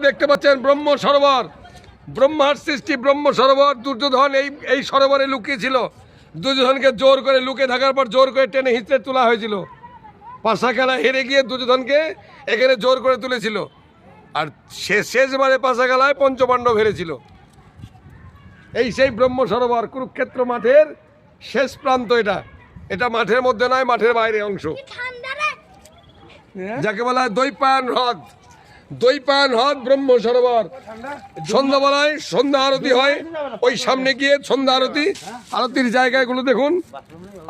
দেখতে পাচ্ছেন ব্রহ্ম সরোবর, ব্রহ্মার সৃষ্টি ব্রহ্ম সরোবর। দুর্যোধন এই সরোবরে লুকিয়ে ছিল। দুর্যোধনকে জোর করে লুকিয়ে থাকার পর জোর করে টেনে হিঁচড়ে তোলা হয়েছিল। পাশা খেলা হেরে গিয়ে দুর্যোধনকে এখানে জোর করে তুলেছিল। আর শেষবারে পাশা খেলায় পঞ্চপাণ্ডব হেরেছিল। এই সেই ব্রহ্ম সরোবর, কুরুক্ষেত্র মাঠের শেষ প্রান্ত। এটা মাঠের মধ্যে নয়, মাঠের বাইরে অংশ, যাকে বলা হয় দৈপায়ন হ্রদ। দৈপায়ন হ্রদ ব্রহ্ম সরোবর। সন্ধ্যাবেলায় সন্ধ্যা আরতি হয় ওই সামনে গিয়ে। সন্ধ্যা আরতি, আরতির জায়গাগুলো দেখুন,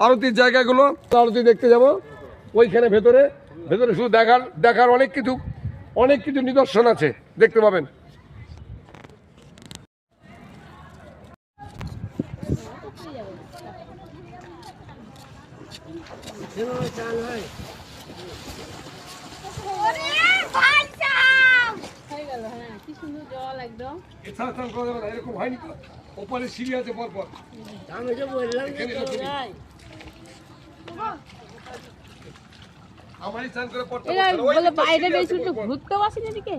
আরতির জায়গাগুলো। আরতি দেখতে যাব ওইখানে ভেতরে। ভেতরে শুধু দেখার অনেক কিছু নিদর্শন আছে, দেখতে পাবেন। এরকম হয়নি তো, ওপরে সিঁড়ি আছে পরপর। আমারই স্নান করে পড়তে বাইরে বেশি ঘুরতে আসেন এদিকে।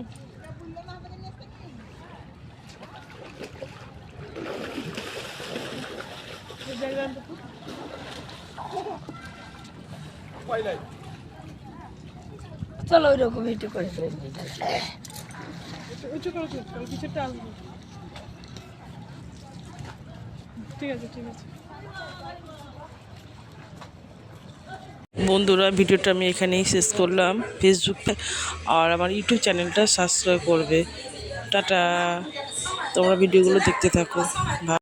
চলো ওই রকম একটু করে বন্ধুরা, ভিডিওটা আমি এখানেই শেষ করলাম। ফেসবুকে আর আমার ইউটিউব চ্যানেলটা সাবস্ক্রাইব করবে। টাটা, তোমরা ভিডিওগুলো দেখতে থাকো।